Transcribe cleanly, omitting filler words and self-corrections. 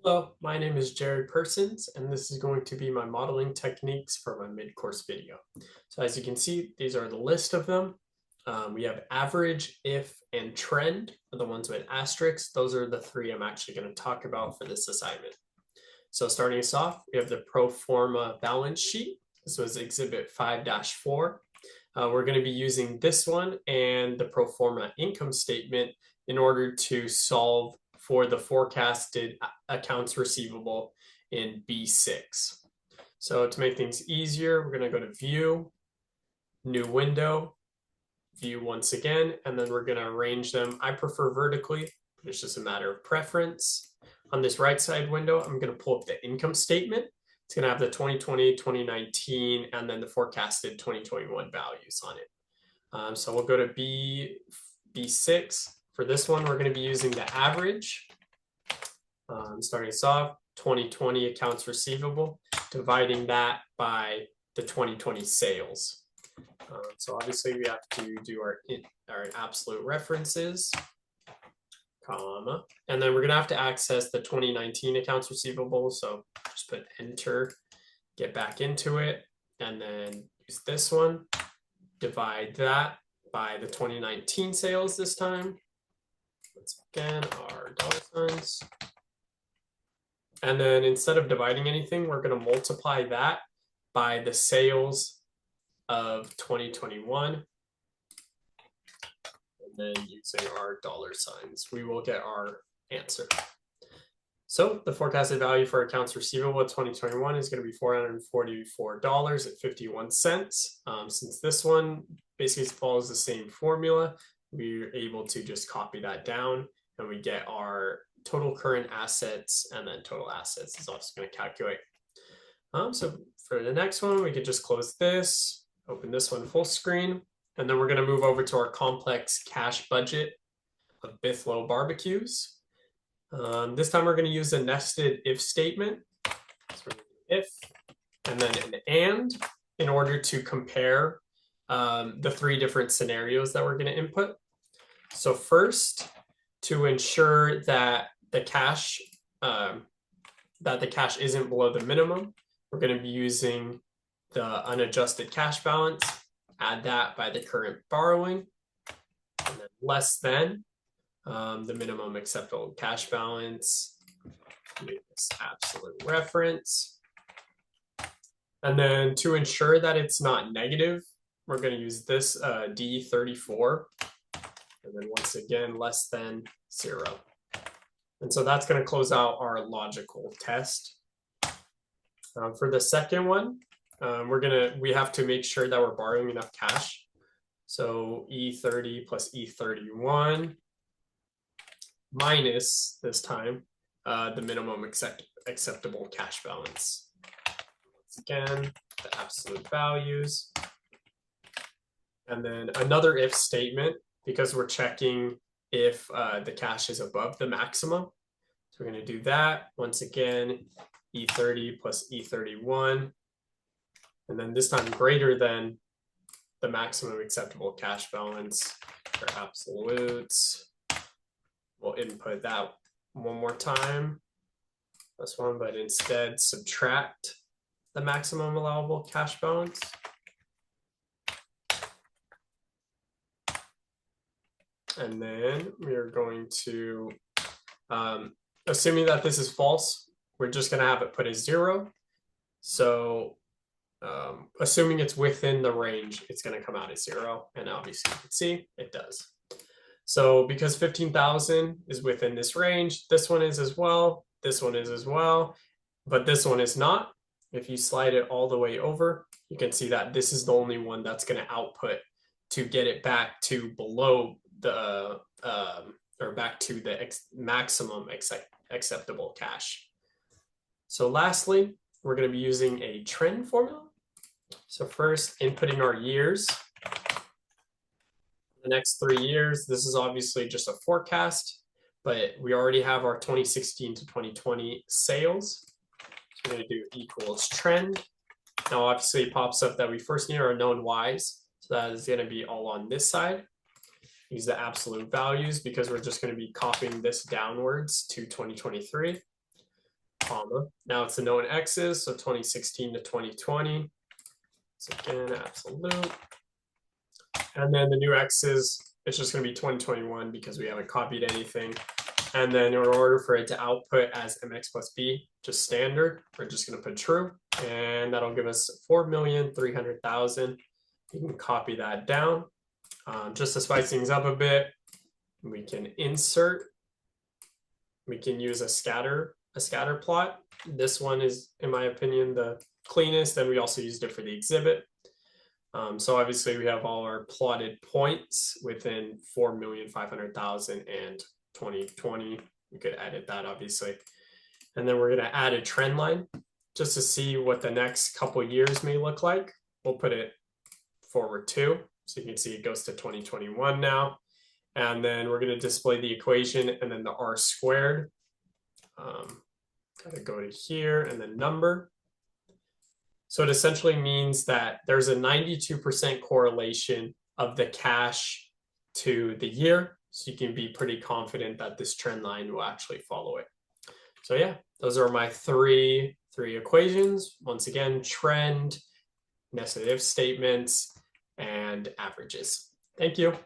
Hello, my name is Jared Persons, and this is going to be my modeling techniques for my mid-course video. So as you can see, these are the list of them. We have average, if, and trend are the ones with asterisks. Those are the three I'm actually going to talk about for this assignment. So starting us off, we have the pro forma balance sheet. This was exhibit 5-4. We're going to be using this one and the pro forma income statement in order to solve for the forecasted accounts receivable in B6. So to make things easier, we're going to go to View, New Window, View once again, and then we're going to arrange them. I prefer vertically, but it's just a matter of preference. On this right side window, I'm going to pull up the income statement. It's going to have the 2020, 2019, and then the forecasted 2021 values on it. So we'll go to B6. For this one, we're going to be using the average. Starting us off, 2020 accounts receivable, dividing that by the 2020 sales. So obviously we have to do our absolute references, comma, and then we're going to have to access the 2019 accounts receivable. So just put enter, get back into it, and then use this one, divide that by the 2019 sales this time. Once again, our dollar signs. And then instead of dividing anything, we're going to multiply that by the sales of 2021. And then using our dollar signs, we will get our answer. So the forecasted value for accounts receivable 2021 is going to be $444.51. Since this one basically follows the same formula, we're able to just copy that down and we get our total current assets, and then total assets is also going to calculate. So for the next one, we could just close this, open this one full screen, and then we're going to move over to our complex cash budget of Bithlow barbecues. This time we're going to use a nested if statement. So if, and then an and in order to compare the three different scenarios that we're going to input. So first, to ensure that the cash isn't below the minimum, we're going to be using the unadjusted cash balance, add that by the current borrowing, and then less than the minimum acceptable cash balance, make this absolute reference. And then to ensure that it's not negative, we're going to use this D34, and then once again, less than 0. And so that's going to close out our logical test. For the second one, we have to make sure that we're borrowing enough cash. So E30 plus E31 minus this time the minimum acceptable cash balance. Once again, the absolute values. And then another if statement, because we're checking if the cash is above the maximum. So we're going to do that. Once again, E30 plus E31. And then this time greater than the maximum acceptable cash balance for absolutes. We'll input that one more time. This one, but instead subtract the maximum allowable cash balance. And then we are going to, assuming that this is false, we're just going to have it put as 0. So assuming it's within the range, it's going to come out as 0. And obviously you can see it does. So because 15,000 is within this range, this one is as well, this one is as well, but this one is not. If you slide it all the way over, you can see that this is the only one that's going to output to get it back to below the or back to the maximum acceptable cash. So lastly, we're going to be using a trend formula. So first, inputting our years. The next 3 years, this is obviously just a forecast, but we already have our 2016 to 2020 sales. So we're going to do equals trend. Now obviously it pops up that we first need our known y's. So that is going to be all on this side. Use the absolute values because we're just going to be copying this downwards to 2023. comma. Now it's the known x's, so 2016 to 2020. So again, absolute. And then the new x's, it's just going to be 2021 because we haven't copied anything. And then in order for it to output as mx plus b, just standard, we're just going to put true. And that'll give us 4,300,000. You can copy that down. Just to spice things up a bit, we can insert. We can use a scatter plot. This one is, in my opinion, the cleanest, and we also used it for the exhibit. So obviously we have all our plotted points within 4,500,000 and 2020. We could edit that obviously. And then we're going to add a trend line just to see what the next couple years may look like. We'll put it forward 2. So you can see it goes to 2021 now. And then we're going to display the equation and then the r squared. Got to go to here and then number. So it essentially means that there's a 92% correlation of the cash to the year. So you can be pretty confident that this trend line will actually follow it. So yeah, those are my three equations. Once again, trend, nested if statements, and averages. Thank you.